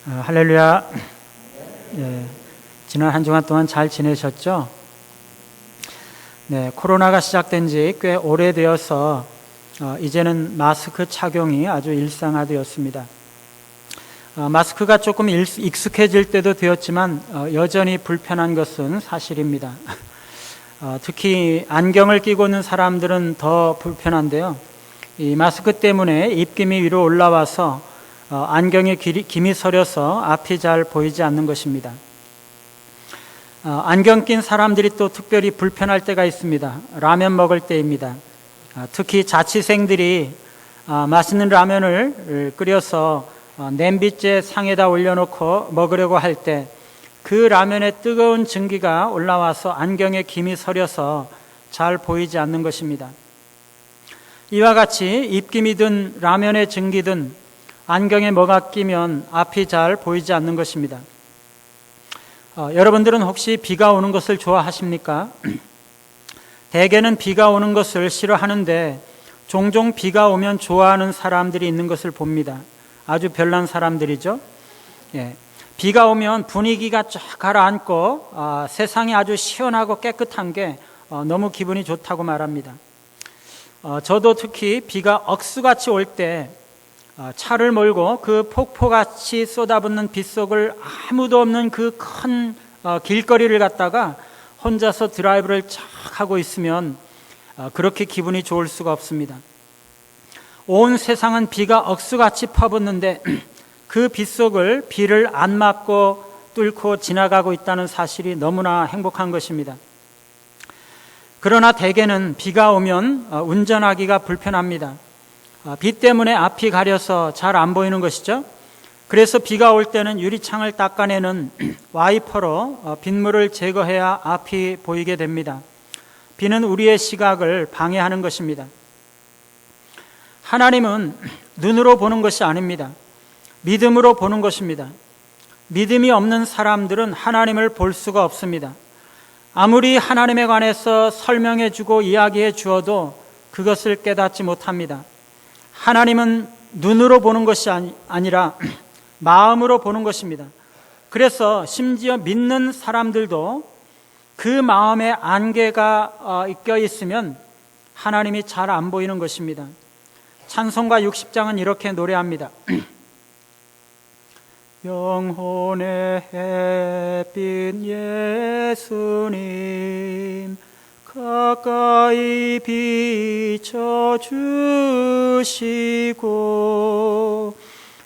할렐루야. 지난 한 주간 동안 잘 지내셨죠? 코로나가 시작된 지 꽤 오래되어서 이제는 마스크 착용이 아주 일상화되었습니다. 마스크가 조금 익숙해질 때도 되었지만 여전히 불편한 것은 사실입니다. 특히 안경을 끼고 있는 사람들은 더 불편한데요. 이 마스크 때문에 입김이 위로 올라와서 안경에 김이 서려서 앞이 잘 보이지 않는 것입니다. 안경 낀 사람들이 또 특별히 불편할 때가 있습니다. 라면 먹을 때입니다. 특히 자취생들이 맛있는 라면을 끓여서 냄비째 상에다 올려놓고 먹으려고 할 때 그 라면에 뜨거운 증기가 올라와서 안경에 김이 서려서 잘 보이지 않는 것입니다. 이와 같이 입김이든 라면의 증기든 안경에 뭐가 끼면 앞이 잘 보이지 않는 것입니다. 여러분들은 혹시 비가 오는 것을 좋아하십니까? 대개는 비가 오는 것을 싫어하는데 종종 비가 오면 좋아하는 사람들이 있는 것을 봅니다. 아주 별난 사람들이죠. 비가 오면 분위기가 쫙 가라앉고 세상이 아주 시원하고 깨끗한 게 너무 기분이 좋다고 말합니다. 저도 특히 비가 억수같이 올 때 차를 몰고 그 폭포같이 쏟아붓는 빗속을 아무도 없는 그 큰 길거리를 갔다가 혼자서 드라이브를 쫙 하고 있으면 그렇게 기분이 좋을 수가 없습니다. 온 세상은 비가 억수같이 퍼붓는데 그 빗속을 비를 안 맞고 뚫고 지나가고 있다는 사실이 너무나 행복한 것입니다. 그러나 대개는 비가 오면 운전하기가 불편합니다. 비 때문에 앞이 가려서 잘 안 보이는 것이죠. 그래서 비가 올 때는 유리창을 닦아내는 와이퍼로 빗물을 제거해야 앞이 보이게 됩니다. 비는 우리의 시각을 방해하는 것입니다. 하나님은 눈으로 보는 것이 아닙니다. 믿음으로 보는 것입니다. 믿음이 없는 사람들은 하나님을 볼 수가 없습니다. 아무리 하나님에 관해서 설명해 주고 이야기해 주어도 그것을 깨닫지 못합니다. 하나님은 눈으로 보는 것이 아니라 마음으로 보는 것입니다. 그래서 심지어 믿는 사람들도 그 마음에 안개가 껴 있으면 하나님이 잘 안 보이는 것입니다. 찬송가 60장은 이렇게 노래합니다. 영혼의 햇빛 예수님 가까이 비춰주시고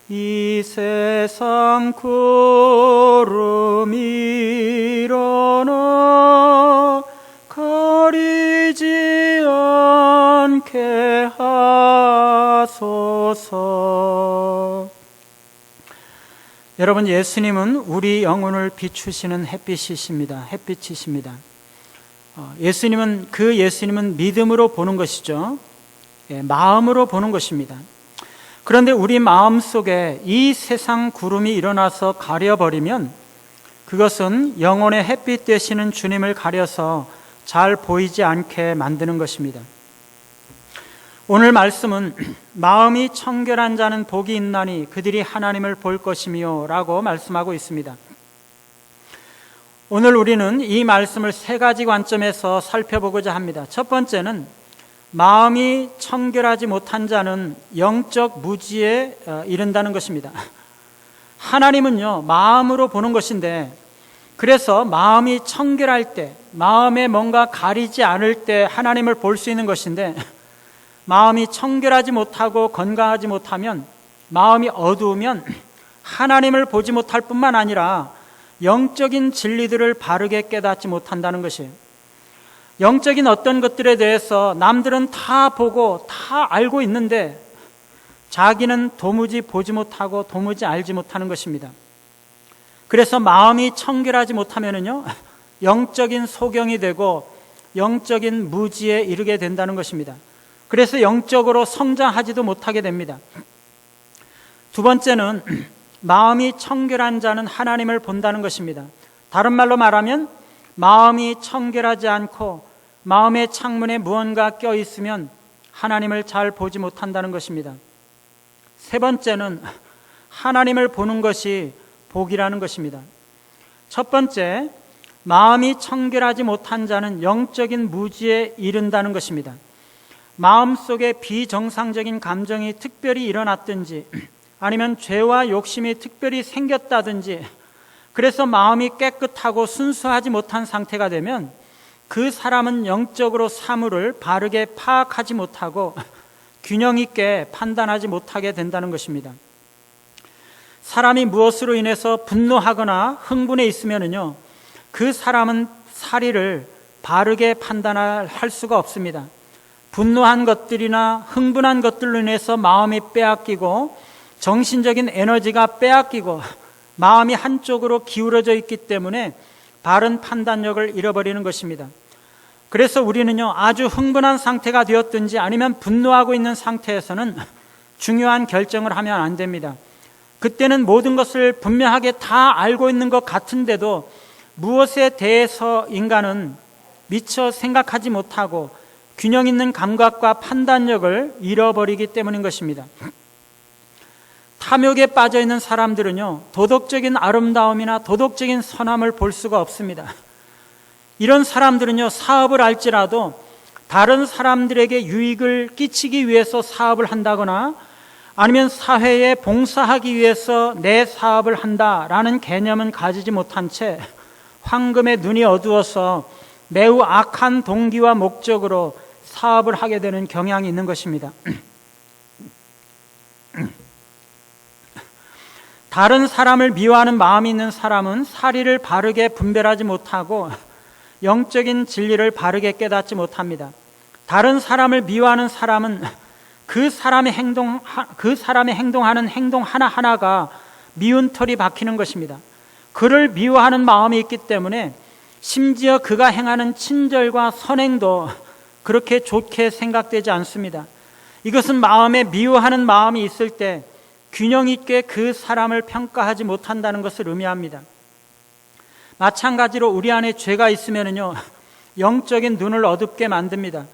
이 세상 구름 일어나 가리지 않게 하소서. 여러분, 예수님은 우리 영혼을 비추시는 햇빛이십니다. 햇빛이십니다. 예수님은 믿음으로 보는 것이죠. 마음으로 보는 것입니다. 그런데 우리 마음 속에 이 세상 구름이 일어나서 가려버리면 그것은 영혼의 햇빛 되시는 주님을 가려서 잘 보이지 않게 만드는 것입니다. 오늘 말씀은 마음이 청결한 자는 복이 있나니 그들이 하나님을 볼 것이며 라고 말씀하고 있습니다. 오늘 우리는 이 말씀을 세 가지 관점에서 살펴보고자 합니다. 첫 번째는 마음이 청결하지 못한 자는 영적 무지에 이른다는 것입니다. 하나님은요, 마음으로 보는 것인데, 그래서 마음이 청결할 때, 마음에 뭔가 가리지 않을 때 하나님을 볼 수 있는 것인데, 마음이 청결하지 못하고 건강하지 못하면, 마음이 어두우면 하나님을 보지 못할 뿐만 아니라 영적인 진리들을 바르게 깨닫지 못한다는 것이에요. 영적인 어떤 것들에 대해서 남들은 다 보고 다 알고 있는데 자기는 도무지 보지 못하고 도무지 알지 못하는 것입니다. 그래서 마음이 청결하지 못하면은요, 영적인 소경이 되고 영적인 무지에 이르게 된다는 것입니다. 그래서 영적으로 성장하지도 못하게 됩니다. 두 번째는 마음이 청결한 자는 하나님을 본다는 것입니다. 다른 말로 말하면 마음이 청결하지 않고 마음의 창문에 무언가 껴 있으면 하나님을 잘 보지 못한다는 것입니다. 세 번째는 하나님을 보는 것이 복이라는 것입니다. 첫 번째, 마음이 청결하지 못한 자는 영적인 무지에 이른다는 것입니다. 마음속에 비정상적인 감정이 특별히 일어났든지 아니면 죄와 욕심이 특별히 생겼다든지 그래서 마음이 깨끗하고 순수하지 못한 상태가 되면 그 사람은 영적으로 사물을 바르게 파악하지 못하고 균형 있게 판단하지 못하게 된다는 것입니다. 사람이 무엇으로 인해서 분노하거나 흥분해 있으면요, 그 사람은 사리를 바르게 판단할 수가 없습니다. 분노한 것들이나 흥분한 것들로 인해서 마음이 빼앗기고 정신적인 에너지가 빼앗기고 마음이 한쪽으로 기울어져 있기 때문에 바른 판단력을 잃어버리는 것입니다. 그래서 우리는요, 아주 흥분한 상태가 되었든지 아니면 분노하고 있는 상태에서는 중요한 결정을 하면 안 됩니다. 그때는 모든 것을 분명하게 다 알고 있는 것 같은데도 무엇에 대해서 인간은 미처 생각하지 못하고 균형 있는 감각과 판단력을 잃어버리기 때문인 것입니다. 탐욕에 빠져 있는 사람들은요, 도덕적인 아름다움이나 도덕적인 선함을 볼 수가 없습니다. 이런 사람들은요, 사업을 할지라도 다른 사람들에게 유익을 끼치기 위해서 사업을 한다거나 아니면 사회에 봉사하기 위해서 내 사업을 한다라는 개념은 가지지 못한 채 황금의 눈이 어두워서 매우 악한 동기와 목적으로 사업을 하게 되는 경향이 있는 것입니다. 다른 사람을 미워하는 마음이 있는 사람은 사리를 바르게 분별하지 못하고 영적인 진리를 바르게 깨닫지 못합니다. 다른 사람을 미워하는 사람은 그 사람의 행동하는 행동 하나하나가 미운 털이 박히는 것입니다. 그를 미워하는 마음이 있기 때문에 심지어 그가 행하는 친절과 선행도 그렇게 좋게 생각되지 않습니다. 이것은 마음에 미워하는 마음이 있을 때 균형 있게 그 사람을 평가하지 못한다는 것을 의미합니다. 마찬가지로 우리 안에 죄가 있으면요, 영적인 눈을 어둡게 만듭니다.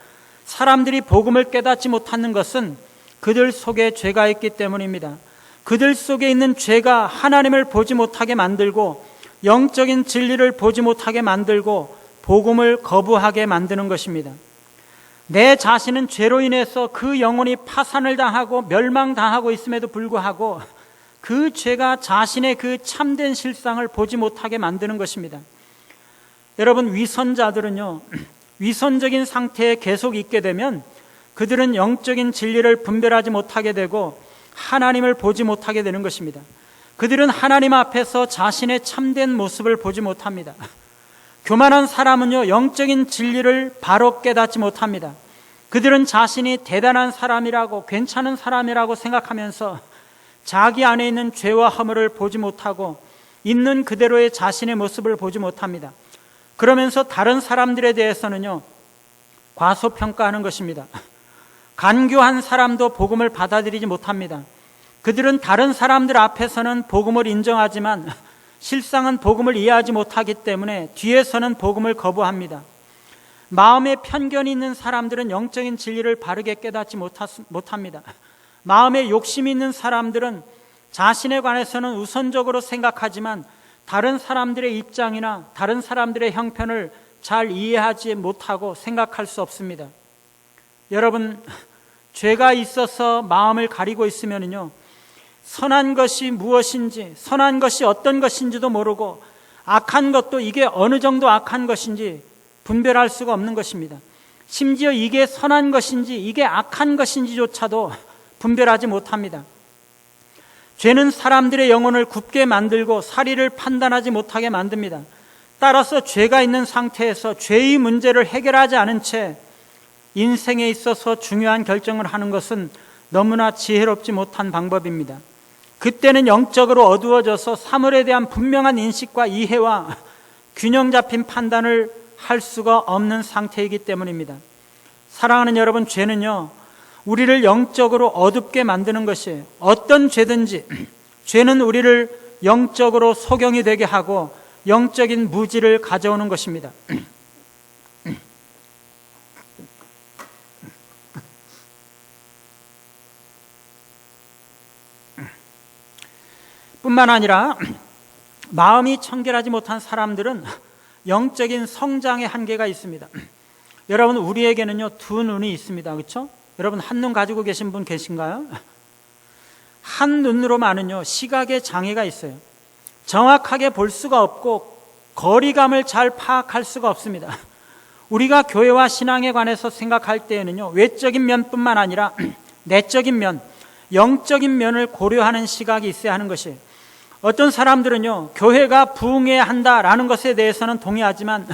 사람들이 복음을 깨닫지 못하는 것은 그들 속에 죄가 있기 때문입니다. 그들 속에 있는 죄가 하나님을 보지 못하게 만들고 영적인 진리를 보지 못하게 만들고 복음을 거부하게 만드는 것입니다. 내 자신은 죄로 인해서 그 영혼이 파산을 당하고 멸망당하고 있음에도 불구하고 그 죄가 자신의 그 참된 실상을 보지 못하게 만드는 것입니다. 여러분, 위선자들은요, 위선적인 상태에 계속 있게 되면 그들은 영적인 진리를 분별하지 못하게 되고 하나님을 보지 못하게 되는 것입니다. 그들은 하나님 앞에서 자신의 참된 모습을 보지 못합니다. 교만한 사람은요, 영적인 진리를 바로 깨닫지 못합니다. 그들은 자신이 대단한 사람이라고 괜찮은 사람이라고 생각하면서 자기 안에 있는 죄와 허물을 보지 못하고 있는 그대로의 자신의 모습을 보지 못합니다. 그러면서 다른 사람들에 대해서는요, 과소평가하는 것입니다. 간교한 사람도 복음을 받아들이지 못합니다. 그들은 다른 사람들 앞에서는 복음을 인정하지만 실상은 복음을 이해하지 못하기 때문에 뒤에서는 복음을 거부합니다. 마음에 편견이 있는 사람들은 영적인 진리를 바르게 깨닫지 못합니다. 마음에 욕심이 있는 사람들은 자신에 관해서는 우선적으로 생각하지만 다른 사람들의 입장이나 다른 사람들의 형편을 잘 이해하지 못하고 생각할 수 없습니다. 여러분, 죄가 있어서 마음을 가리고 있으면요, 선한 것이 무엇인지, 선한 것이 어떤 것인지도 모르고 악한 것도 이게 어느 정도 악한 것인지 분별할 수가 없는 것입니다. 심지어 이게 선한 것인지 이게 악한 것인지조차도 분별하지 못합니다. 죄는 사람들의 영혼을 굽게 만들고 사리를 판단하지 못하게 만듭니다. 따라서 죄가 있는 상태에서 죄의 문제를 해결하지 않은 채 인생에 있어서 중요한 결정을 하는 것은 너무나 지혜롭지 못한 방법입니다. 그때는 영적으로 어두워져서 사물에 대한 분명한 인식과 이해와 균형 잡힌 판단을 할 수가 없는 상태이기 때문입니다. 사랑하는 여러분, 죄는요, 우리를 영적으로 어둡게 만드는 것이에요. 어떤 죄든지 죄는 우리를 영적으로 소경이 되게 하고 영적인 무지를 가져오는 것입니다. 뿐만 아니라 마음이 청결하지 못한 사람들은 영적인 성장의 한계가 있습니다. 여러분, 우리에게는요, 두 눈이 있습니다. 그렇죠? 여러분, 한 눈 가지고 계신 분 계신가요? 한 눈으로만은요, 시각에 장애가 있어요. 정확하게 볼 수가 없고 거리감을 잘 파악할 수가 없습니다. 우리가 교회와 신앙에 관해서 생각할 때에는요, 외적인 면뿐만 아니라 내적인 면, 영적인 면을 고려하는 시각이 있어야 하는 것이에요. 어떤 사람들은요, 교회가 부흥해야 한다라는 것에 대해서는 동의하지만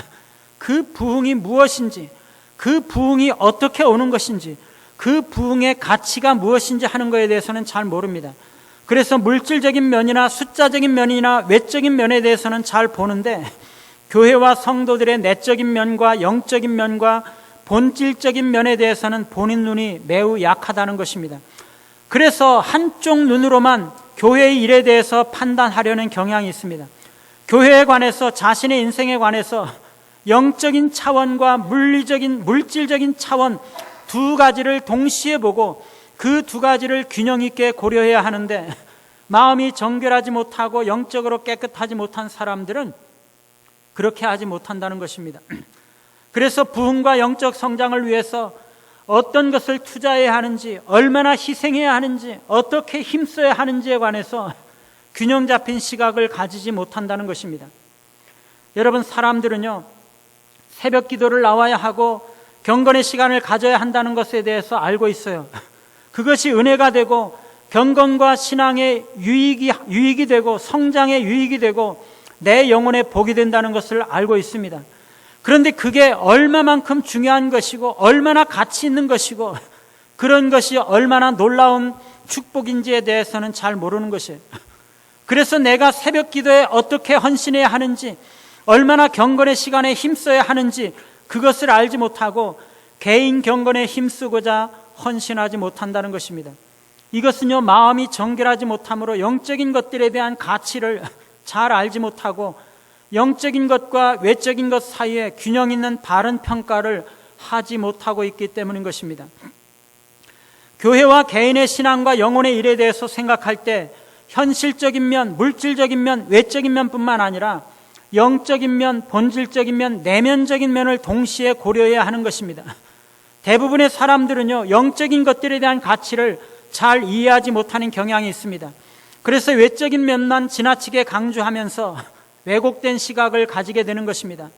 그 부흥이 무엇인지, 그 부흥이 어떻게 오는 것인지, 그 부흥의 가치가 무엇인지 하는 것에 대해서는 잘 모릅니다. 그래서 물질적인 면이나 숫자적인 면이나 외적인 면에 대해서는 잘 보는데, 교회와 성도들의 내적인 면과 영적인 면과 본질적인 면에 대해서는 본인 눈이 매우 약하다는 것입니다. 그래서 한쪽 눈으로만 교회의 일에 대해서 판단하려는 경향이 있습니다. 교회에 관해서, 자신의 인생에 관해서 영적인 차원과 물질적인 차원 두 가지를 동시에 보고 그 두 가지를 균형 있게 고려해야 하는데, 마음이 정결하지 못하고 영적으로 깨끗하지 못한 사람들은 그렇게 하지 못한다는 것입니다. 그래서 부흥과 영적 성장을 위해서 어떤 것을 투자해야 하는지, 얼마나 희생해야 하는지, 어떻게 힘써야 하는지에 관해서 균형 잡힌 시각을 가지지 못한다는 것입니다. 여러분, 사람들은요, 새벽 기도를 나와야 하고 경건의 시간을 가져야 한다는 것에 대해서 알고 있어요. 그것이 은혜가 되고 경건과 신앙의 유익이 되고 성장의 유익이 되고 내 영혼의 복이 된다는 것을 알고 있습니다. 그런데 그게 얼마만큼 중요한 것이고 얼마나 가치 있는 것이고 그런 것이 얼마나 놀라운 축복인지에 대해서는 잘 모르는 것이에요. 그래서 내가 새벽 기도에 어떻게 헌신해야 하는지, 얼마나 경건의 시간에 힘써야 하는지 그것을 알지 못하고 개인 경건에 힘쓰고자 헌신하지 못한다는 것입니다. 이것은요, 마음이 정결하지 못함으로 영적인 것들에 대한 가치를 잘 알지 못하고 영적인 것과 외적인 것 사이에 균형 있는 바른 평가를 하지 못하고 있기 때문인 것입니다. 교회와 개인의 신앙과 영혼의 일에 대해서 생각할 때 현실적인 면, 물질적인 면, 외적인 면뿐만 아니라 영적인 면, 본질적인 면, 내면적인 면을 동시에 고려해야 하는 것입니다. 대부분의 사람들은요, 영적인 것들에 대한 가치를 잘 이해하지 못하는 경향이 있습니다. 그래서 외적인 면만 지나치게 강조하면서 왜곡된 시각을 가지게 되는 것입니다.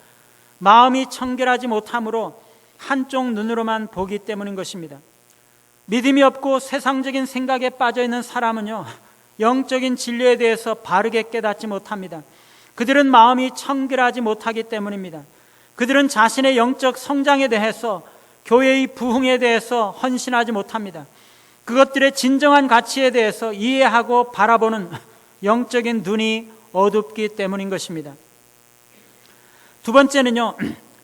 마음이 청결하지 못함으로 한쪽 눈으로만 보기 때문인 것입니다. 믿음이 없고 세상적인 생각에 빠져 있는 사람은요, 영적인 진리에 대해서 바르게 깨닫지 못합니다. 그들은 마음이 청결하지 못하기 때문입니다. 그들은 자신의 영적 성장에 대해서, 교회의 부흥에 대해서 헌신하지 못합니다. 그것들의 진정한 가치에 대해서 이해하고 바라보는 영적인 눈이 어둡기 때문인 것입니다. 두 번째는요,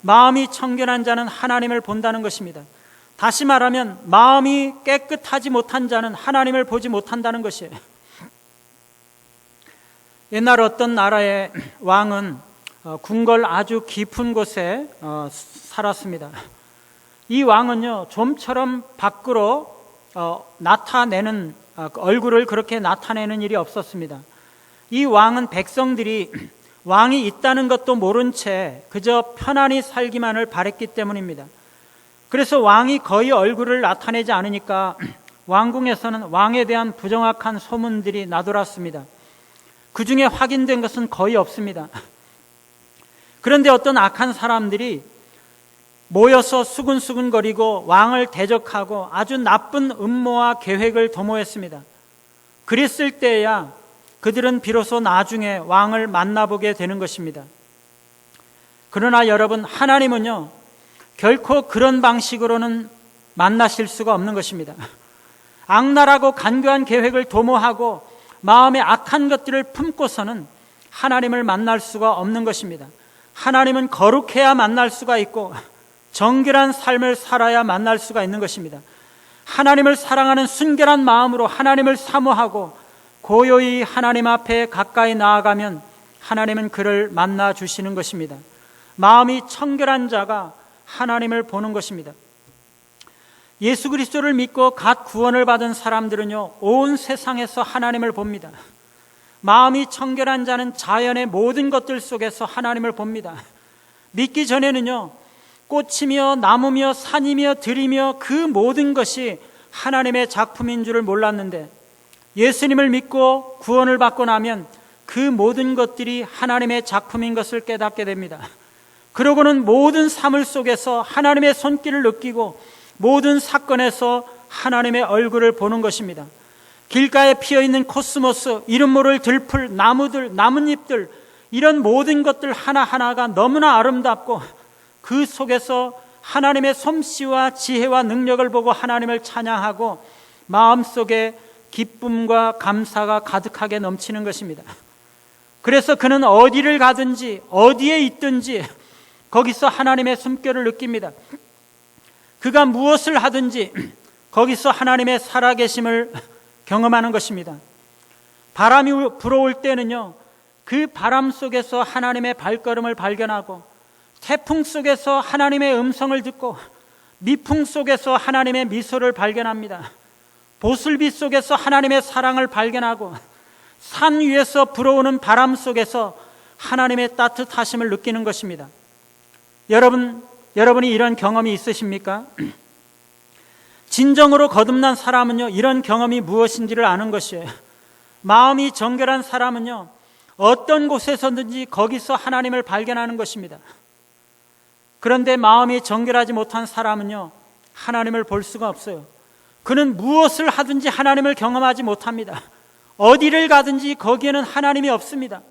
마음이 청결한 자는 하나님을 본다는 것입니다. 다시 말하면 마음이 깨끗하지 못한 자는 하나님을 보지 못한다는 것이에요. 옛날 어떤 나라의 왕은 궁궐 아주 깊은 곳에 살았습니다. 이 왕은요, 좀처럼 밖으로 나타내는 얼굴을 그렇게 나타내는 일이 없었습니다. 이 왕은 백성들이 왕이 있다는 것도 모른 채 그저 편안히 살기만을 바랬기 때문입니다. 그래서 왕이 거의 얼굴을 나타내지 않으니까 왕궁에서는 왕에 대한 부정확한 소문들이 나돌았습니다. 그 중에 확인된 것은 거의 없습니다. 그런데 어떤 악한 사람들이 모여서 수근수근거리고 왕을 대적하고 아주 나쁜 음모와 계획을 도모했습니다. 그랬을 때야 그들은 비로소 나중에 왕을 만나보게 되는 것입니다. 그러나 여러분, 하나님은요, 결코 그런 방식으로는 만나실 수가 없는 것입니다. 악랄하고 간교한 계획을 도모하고 마음에 악한 것들을 품고서는 하나님을 만날 수가 없는 것입니다. 하나님은 거룩해야 만날 수가 있고 정결한 삶을 살아야 만날 수가 있는 것입니다. 하나님을 사랑하는 순결한 마음으로 하나님을 사모하고 고요히 하나님 앞에 가까이 나아가면 하나님은 그를 만나 주시는 것입니다. 마음이 청결한 자가 하나님을 보는 것입니다. 예수 그리스도를 믿고 갓 구원을 받은 사람들은요, 온 세상에서 하나님을 봅니다. 마음이 청결한 자는 자연의 모든 것들 속에서 하나님을 봅니다. 믿기 전에는요, 꽃이며 나무며 산이며 들이며 그 모든 것이 하나님의 작품인 줄을 몰랐는데, 예수님을 믿고 구원을 받고 나면 그 모든 것들이 하나님의 작품인 것을 깨닫게 됩니다. 그러고는 모든 삶을 속에서 하나님의 손길을 느끼고 모든 사건에서 하나님의 얼굴을 보는 것입니다. 길가에 피어있는 코스모스, 이름 모를 들풀, 나무들, 나뭇잎들, 이런 모든 것들 하나하나가 너무나 아름답고 그 속에서 하나님의 솜씨와 지혜와 능력을 보고 하나님을 찬양하고 마음속에 기쁨과 감사가 가득하게 넘치는 것입니다. 그래서 그는 어디를 가든지 어디에 있든지 거기서 하나님의 숨결을 느낍니다. 그가 무엇을 하든지 거기서 하나님의 살아계심을 경험하는 것입니다. 바람이 불어올 때는요, 그 바람 속에서 하나님의 발걸음을 발견하고, 태풍 속에서 하나님의 음성을 듣고, 미풍 속에서 하나님의 미소를 발견합니다. 보슬비 속에서 하나님의 사랑을 발견하고, 산 위에서 불어오는 바람 속에서 하나님의 따뜻하심을 느끼는 것입니다. 여러분이 이런 경험이 있으십니까? 진정으로 거듭난 사람은요, 이런 경험이 무엇인지를 아는 것이에요. 마음이 정결한 사람은요, 어떤 곳에서든지 거기서 하나님을 발견하는 것입니다. 그런데 마음이 정결하지 못한 사람은요, 하나님을 볼 수가 없어요. 그는 무엇을 하든지 하나님을 경험하지 못합니다. 어디를 가든지 거기에는 하나님이 없습니다.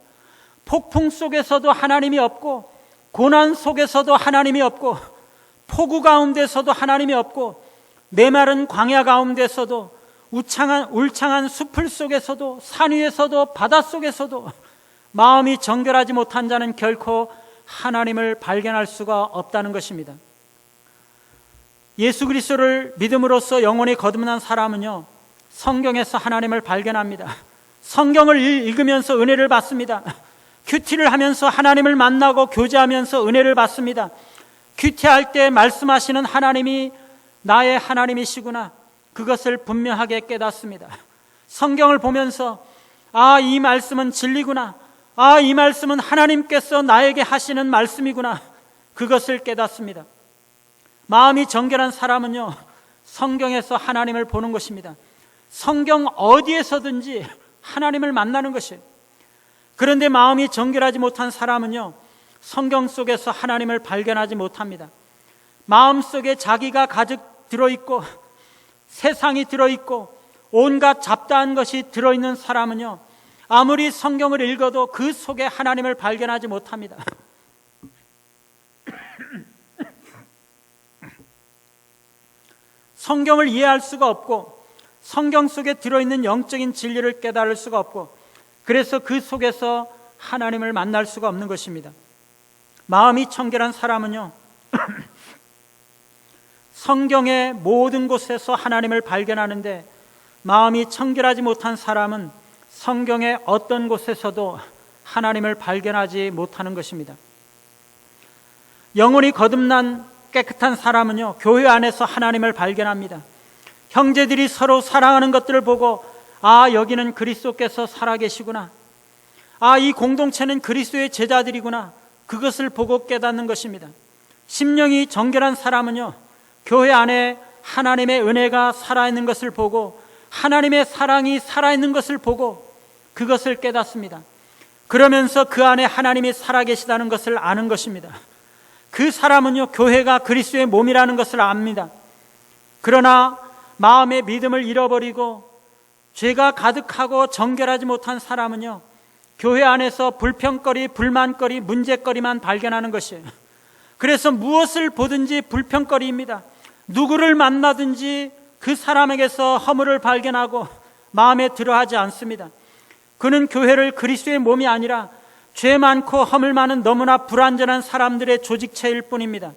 폭풍 속에서도 하나님이 없고, 고난 속에서도 하나님이 없고, 폭우 가운데서도 하나님이 없고, 메마른 광야 가운데서도, 울창한 숲을 속에서도, 산 위에서도, 바다 속에서도 마음이 정결하지 못한 자는 결코 하나님을 발견할 수가 없다는 것입니다. 예수 그리스도를 믿음으로써 영혼이 거듭난 사람은요, 성경에서 하나님을 발견합니다. 성경을 읽으면서 은혜를 받습니다. 큐티를 하면서 하나님을 만나고 교제하면서 은혜를 받습니다. 큐티할 때 말씀하시는 하나님이 나의 하나님이시구나, 그것을 분명하게 깨닫습니다. 성경을 보면서 이 말씀은 진리구나, 이 말씀은 하나님께서 나에게 하시는 말씀이구나, 그것을 깨닫습니다. 마음이 정결한 사람은요, 성경에서 하나님을 보는 것입니다. 성경 어디에서든지 하나님을 만나는 것이에요. 그런데 마음이 정결하지 못한 사람은요, 성경 속에서 하나님을 발견하지 못합니다. 마음속에 자기가 가득 들어있고 세상이 들어있고 온갖 잡다한 것이 들어있는 사람은요, 아무리 성경을 읽어도 그 속에 하나님을 발견하지 못합니다. 성경을 이해할 수가 없고, 성경 속에 들어있는 영적인 진리를 깨달을 수가 없고, 그래서 그 속에서 하나님을 만날 수가 없는 것입니다. 마음이 청결한 사람은요, 성경의 모든 곳에서 하나님을 발견하는데, 마음이 청결하지 못한 사람은 성경의 어떤 곳에서도 하나님을 발견하지 못하는 것입니다. 영혼이 거듭난 깨끗한 사람은요, 교회 안에서 하나님을 발견합니다. 형제들이 서로 사랑하는 것들을 보고, 여기는 그리스도께서 살아계시구나, 이 공동체는 그리스도의 제자들이구나, 그것을 보고 깨닫는 것입니다. 심령이 정결한 사람은요, 교회 안에 하나님의 은혜가 살아있는 것을 보고, 하나님의 사랑이 살아있는 것을 보고 그것을 깨닫습니다. 그러면서 그 안에 하나님이 살아계시다는 것을 아는 것입니다. 그 사람은요, 교회가 그리스도의 몸이라는 것을 압니다. 그러나 마음의 믿음을 잃어버리고 죄가 가득하고 정결하지 못한 사람은요, 교회 안에서 불평거리, 불만거리, 문제거리만 발견하는 것이에요. 그래서 무엇을 보든지 불평거리입니다. 누구를 만나든지 그 사람에게서 허물을 발견하고 마음에 들어하지 않습니다. 그는 교회를 그리스도의 몸이 아니라 죄 많고 허물 많은 너무나 불완전한 사람들의 조직체일 뿐입니다.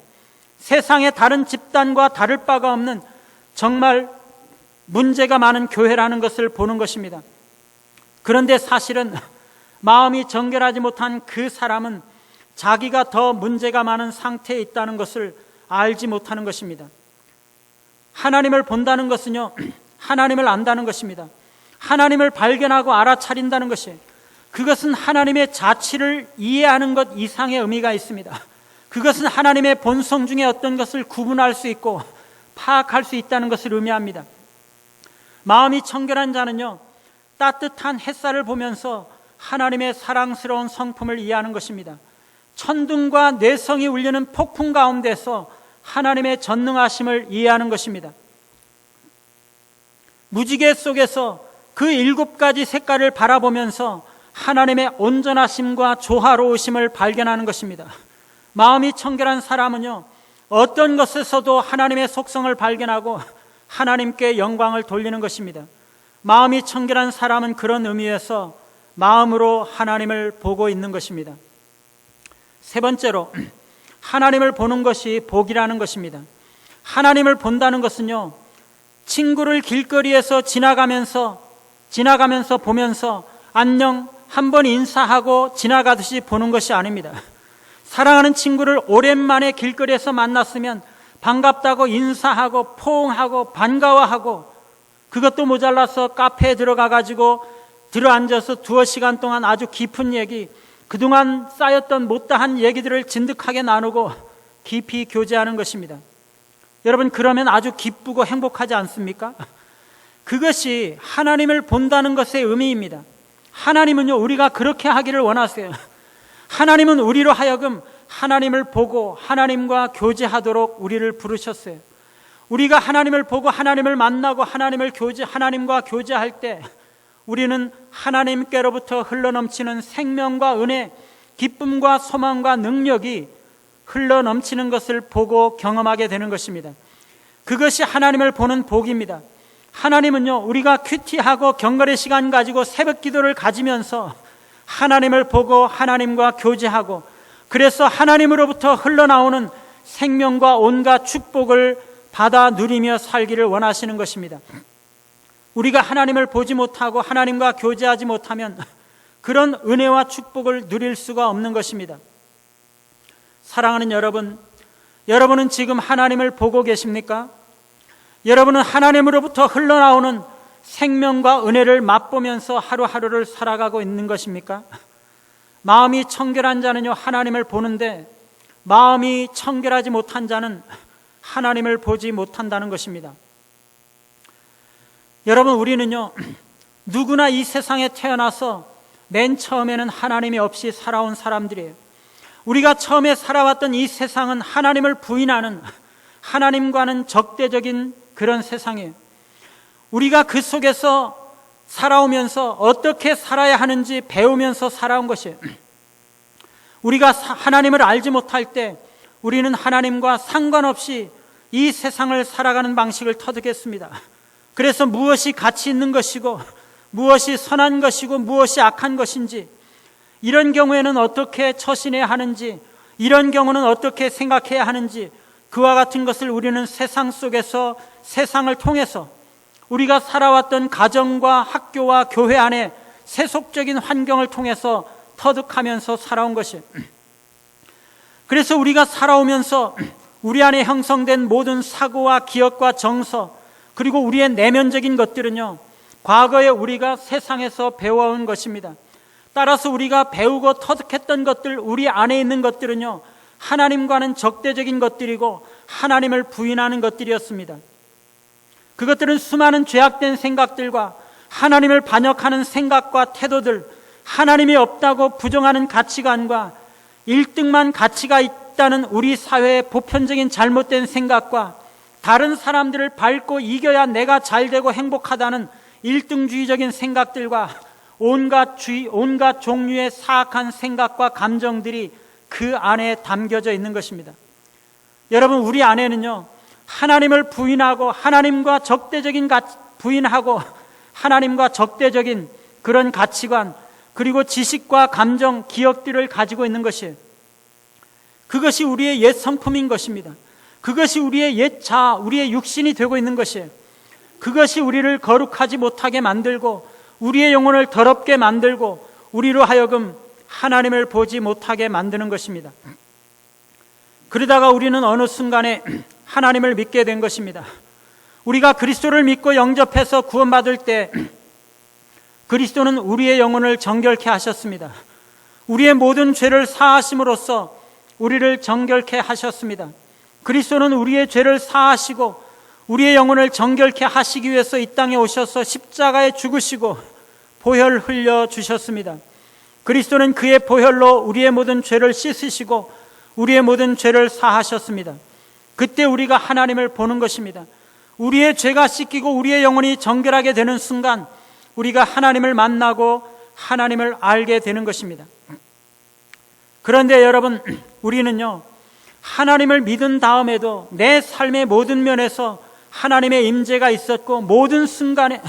세상의 다른 집단과 다를 바가 없는 정말 문제가 많은 교회라는 것을 보는 것입니다. 그런데 사실은 마음이 정결하지 못한 그 사람은 자기가 더 문제가 많은 상태에 있다는 것을 알지 못하는 것입니다. 하나님을 본다는 것은요, 하나님을 안다는 것입니다. 하나님을 발견하고 알아차린다는 것이에요. 그것은 하나님의 자치를 이해하는 것 이상의 의미가 있습니다. 그것은 하나님의 본성 중에 어떤 것을 구분할 수 있고 파악할 수 있다는 것을 의미합니다. 마음이 청결한 자는요, 따뜻한 햇살을 보면서 하나님의 사랑스러운 성품을 이해하는 것입니다. 천둥과 뇌성이 울리는 폭풍 가운데서 하나님의 전능하심을 이해하는 것입니다. 무지개 속에서 그 7가지 색깔을 바라보면서 하나님의 온전하심과 조화로우심을 발견하는 것입니다. 마음이 청결한 사람은요, 어떤 것에서도 하나님의 속성을 발견하고 하나님께 영광을 돌리는 것입니다. 마음이 청결한 사람은 그런 의미에서 마음으로 하나님을 보고 있는 것입니다. 세 번째로, 하나님을 보는 것이 복이라는 것입니다. 하나님을 본다는 것은요, 친구를 길거리에서 지나가면서 보면서 안녕 한번 인사하고 지나가듯이 보는 것이 아닙니다. 사랑하는 친구를 오랜만에 길거리에서 만났으면 반갑다고 인사하고 포옹하고 반가워하고, 그것도 모자라서 카페에 들어가가지고 들어앉아서 2시간 동안 아주 깊은 얘기, 그동안 쌓였던 못다한 얘기들을 진득하게 나누고 깊이 교제하는 것입니다. 여러분, 그러면 아주 기쁘고 행복하지 않습니까? 그것이 하나님을 본다는 것의 의미입니다. 하나님은요, 우리가 그렇게 하기를 원하세요. 하나님은 우리로 하여금 하나님을 보고 하나님과 교제하도록 우리를 부르셨어요. 우리가 하나님을 보고 하나님을 만나고 하나님과 교제할 때 우리는 하나님께로부터 흘러넘치는 생명과 은혜, 기쁨과 소망과 능력이 흘러넘치는 것을 보고 경험하게 되는 것입니다. 그것이 하나님을 보는 복입니다. 하나님은요, 우리가 큐티하고 경건의 시간 가지고 새벽 기도를 가지면서 하나님을 보고 하나님과 교제하고, 그래서 하나님으로부터 흘러나오는 생명과 온갖 축복을 받아 누리며 살기를 원하시는 것입니다. 우리가 하나님을 보지 못하고 하나님과 교제하지 못하면 그런 은혜와 축복을 누릴 수가 없는 것입니다. 사랑하는 여러분, 여러분은 지금 하나님을 보고 계십니까? 여러분은 하나님으로부터 흘러나오는 생명과 은혜를 맛보면서 하루하루를 살아가고 있는 것입니까? 마음이 청결한 자는요, 하나님을 보는데 마음이 청결하지 못한 자는 하나님을 보지 못한다는 것입니다. 여러분, 우리는요, 누구나 이 세상에 태어나서 맨 처음에는 하나님이 없이 살아온 사람들이에요. 우리가 처음에 살아왔던 이 세상은 하나님을 부인하는, 하나님과는 적대적인 그런 세상이에요. 우리가 그 속에서 살아오면서 어떻게 살아야 하는지 배우면서 살아온 것이에요. 우리가 하나님을 알지 못할 때 우리는 하나님과 상관없이 이 세상을 살아가는 방식을 터득했습니다. 그래서 무엇이 가치 있는 것이고 무엇이 선한 것이고 무엇이 악한 것인지, 이런 경우에는 어떻게 처신해야 하는지, 이런 경우는 어떻게 생각해야 하는지, 그와 같은 것을 우리는 세상 속에서, 세상을 통해서 우리가 살아왔던 가정과 학교와 교회 안에 세속적인 환경을 통해서 터득하면서 살아온 것이에요. 그래서 우리가 살아오면서 우리 안에 형성된 모든 사고와 기억과 정서, 그리고 우리의 내면적인 것들은요, 과거에 우리가 세상에서 배워온 것입니다. 따라서 우리가 배우고 터득했던 것들, 우리 안에 있는 것들은요, 하나님과는 적대적인 것들이고 하나님을 부인하는 것들이었습니다. 그것들은 수많은 죄악된 생각들과 하나님을 반역하는 생각과 태도들, 하나님이 없다고 부정하는 가치관과 1등만 가치가 있다는 우리 사회의 보편적인 잘못된 생각과 다른 사람들을 밟고 이겨야 내가 잘되고 행복하다는 1등주의적인 생각들과 온갖 종류의 사악한 생각과 감정들이 그 안에 담겨져 있는 것입니다. 여러분, 우리 안에는요, 하나님을 부인하고 하나님과 적대적인 부인하고 하나님과 적대적인 그런 가치관, 그리고 지식과 감정, 기억들을 가지고 있는 것이에요. 그것이 우리의 옛 성품인 것입니다. 그것이 우리의 옛 자아, 우리의 육신이 되고 있는 것이에요. 그것이 우리를 거룩하지 못하게 만들고 우리의 영혼을 더럽게 만들고 우리로 하여금 하나님을 보지 못하게 만드는 것입니다. 그러다가 우리는 어느 순간에 하나님을 믿게 된 것입니다. 우리가 그리스도를 믿고 영접해서 구원받을 때 그리스도는 우리의 영혼을 정결케 하셨습니다. 우리의 모든 죄를 사하심으로써 우리를 정결케 하셨습니다. 그리스도는 우리의 죄를 사하시고 우리의 영혼을 정결케 하시기 위해서 이 땅에 오셔서 십자가에 죽으시고 보혈 흘려 주셨습니다. 그리스도는 그의 보혈로 우리의 모든 죄를 씻으시고 우리의 모든 죄를 사하셨습니다. 그때 우리가 하나님을 보는 것입니다. 우리의 죄가 씻기고 우리의 영혼이 정결하게 되는 순간 우리가 하나님을 만나고 하나님을 알게 되는 것입니다. 그런데 여러분, 우리는요, 하나님을 믿은 다음에도 내 삶의 모든 면에서 하나님의 임재가 있었고 모든 순간에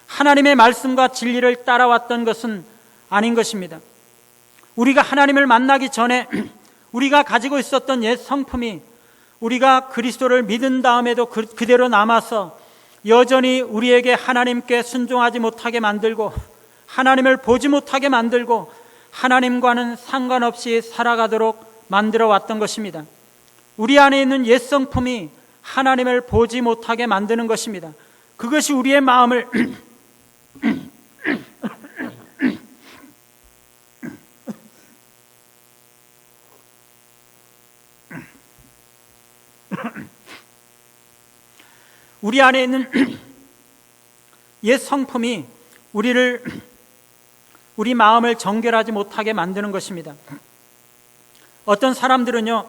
하나님의 말씀과 진리를 따라왔던 것은 아닌 것입니다. 우리가 하나님을 만나기 전에 우리가 가지고 있었던 옛 성품이 우리가 그리스도를 믿은 다음에도 그대로 남아서 여전히 우리에게 하나님께 순종하지 못하게 만들고 하나님을 보지 못하게 만들고 하나님과는 상관없이 살아가도록 만들어 왔던 것입니다. 우리 안에 있는 옛 성품이 하나님을 보지 못하게 만드는 것입니다. 그것이 우리의 마음을 우리 안에 있는 옛 성품이 우리 마음을 정결하지 못하게 만드는 것입니다. 어떤 사람들은요,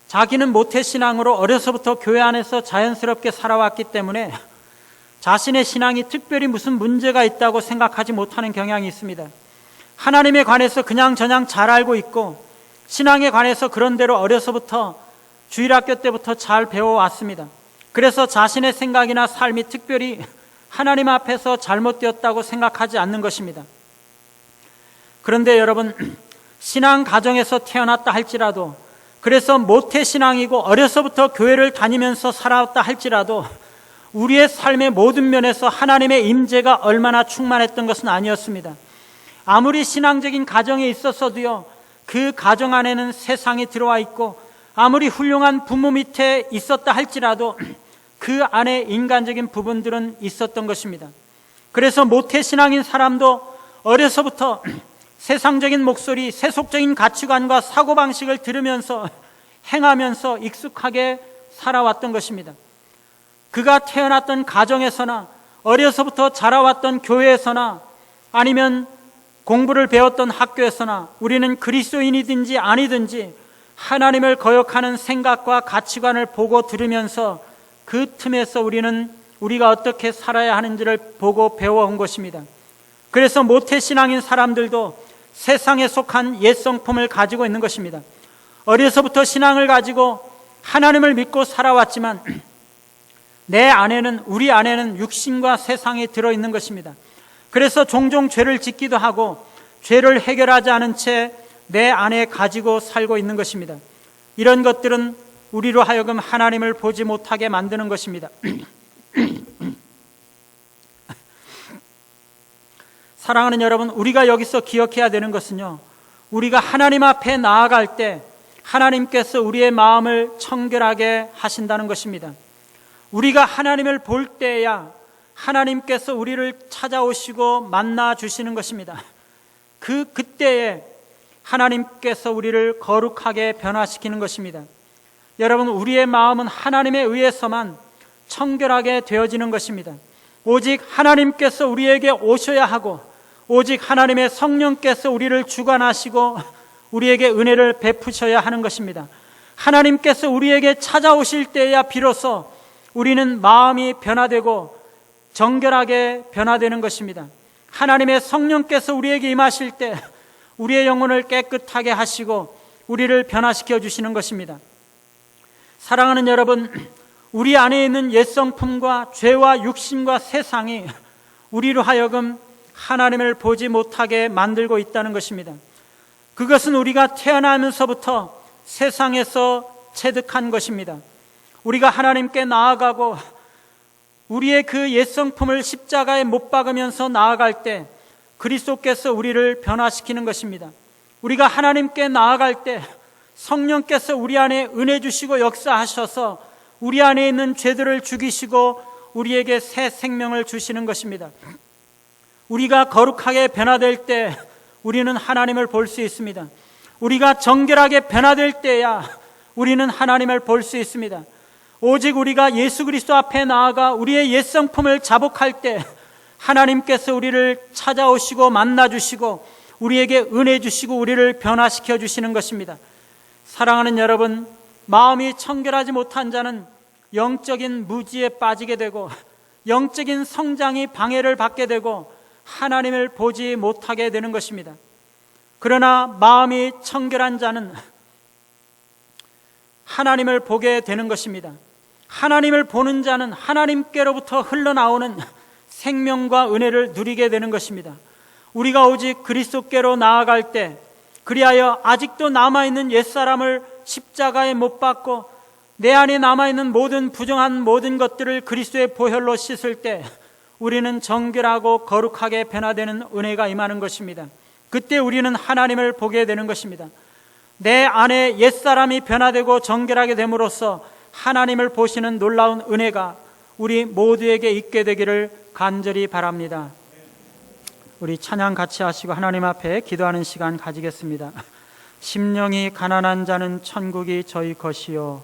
자기는 모태신앙으로 어려서부터 교회 안에서 자연스럽게 살아왔기 때문에 자신의 신앙이 특별히 무슨 문제가 있다고 생각하지 못하는 경향이 있습니다. 하나님에 관해서 그냥저냥 잘 알고 있고 신앙에 관해서 그런대로 어려서부터 주일학교 때부터 잘 배워왔습니다. 그래서 자신의 생각이나 삶이 특별히 하나님 앞에서 잘못되었다고 생각하지 않는 것입니다. 그런데 여러분, 신앙 가정에서 태어났다 할지라도, 그래서 모태신앙이고 어려서부터 교회를 다니면서 살아왔다 할지라도 우리의 삶의 모든 면에서 하나님의 임재가 얼마나 충만했던 것은 아니었습니다. 아무리 신앙적인 가정에 있었어도요, 그 가정 안에는 세상이 들어와 있고 아무리 훌륭한 부모 밑에 있었다 할지라도 그 안에 인간적인 부분들은 있었던 것입니다. 그래서 모태신앙인 사람도 어려서부터 세상적인 목소리, 세속적인 가치관과 사고방식을 들으면서 행하면서 익숙하게 살아왔던 것입니다. 그가 태어났던 가정에서나 어려서부터 자라왔던 교회에서나 아니면 공부를 배웠던 학교에서나 우리는 그리스도인이든지 아니든지 하나님을 거역하는 생각과 가치관을 보고 들으면서 그 틈에서 우리가 어떻게 살아야 하는지를 보고 배워온 것입니다. 그래서 모태신앙인 사람들도 세상에 속한 옛 성품을 가지고 있는 것입니다. 어려서부터 신앙을 가지고 하나님을 믿고 살아왔지만 우리 안에는 육신과 세상이 들어있는 것입니다. 그래서 종종 죄를 짓기도 하고 죄를 해결하지 않은 채 내 안에 가지고 살고 있는 것입니다. 이런 것들은 우리로 하여금 하나님을 보지 못하게 만드는 것입니다. 사랑하는 여러분, 우리가 여기서 기억해야 되는 것은요, 우리가 하나님 앞에 나아갈 때 하나님께서 우리의 마음을 청결하게 하신다는 것입니다. 우리가 하나님을 볼 때야 하나님께서 우리를 찾아오시고 만나 주시는 것입니다. 그때에 하나님께서 우리를 거룩하게 변화시키는 것입니다. 여러분, 우리의 마음은 하나님에 의해서만 청결하게 되어지는 것입니다. 오직 하나님께서 우리에게 오셔야 하고 오직 하나님의 성령께서 우리를 주관하시고 우리에게 은혜를 베푸셔야 하는 것입니다. 하나님께서 우리에게 찾아오실 때야 비로소 우리는 마음이 변화되고 정결하게 변화되는 것입니다. 하나님의 성령께서 우리에게 임하실 때 우리의 영혼을 깨끗하게 하시고 우리를 변화시켜 주시는 것입니다. 사랑하는 여러분, 우리 안에 있는 옛 성품과 죄와 육신과 세상이 우리로 하여금 하나님을 보지 못하게 만들고 있다는 것입니다. 그것은 우리가 태어나면서부터 세상에서 체득한 것입니다. 우리가 하나님께 나아가고 우리의 그 옛 성품을 십자가에 못 박으면서 나아갈 때 그리스도께서 우리를 변화시키는 것입니다. 우리가 하나님께 나아갈 때 성령께서 우리 안에 은혜 주시고 역사하셔서 우리 안에 있는 죄들을 죽이시고 우리에게 새 생명을 주시는 것입니다. 우리가 거룩하게 변화될 때 우리는 하나님을 볼 수 있습니다. 우리가 정결하게 변화될 때야 우리는 하나님을 볼 수 있습니다. 오직 우리가 예수 그리스도 앞에 나아가 우리의 옛 성품을 자복할 때 하나님께서 우리를 찾아오시고 만나주시고 우리에게 은혜 주시고 우리를 변화시켜 주시는 것입니다. 사랑하는 여러분, 마음이 청결하지 못한 자는 영적인 무지에 빠지게 되고 영적인 성장이 방해를 받게 되고 하나님을 보지 못하게 되는 것입니다. 그러나 마음이 청결한 자는 하나님을 보게 되는 것입니다. 하나님을 보는 자는 하나님께로부터 흘러나오는 생명과 은혜를 누리게 되는 것입니다. 우리가 오직 그리스도께로 나아갈 때, 그리하여 아직도 남아있는 옛사람을 십자가에 못 박고 내 안에 남아있는 모든 부정한 모든 것들을 그리스도의 보혈로 씻을 때 우리는 정결하고 거룩하게 변화되는 은혜가 임하는 것입니다. 그때 우리는 하나님을 보게 되는 것입니다. 내 안에 옛사람이 변화되고 정결하게 됨으로써 하나님을 보시는 놀라운 은혜가 우리 모두에게 있게 되기를 간절히 바랍니다. 우리 찬양 같이 하시고 하나님 앞에 기도하는 시간 가지겠습니다. 심령이 가난한 자는 천국이 저희 것이요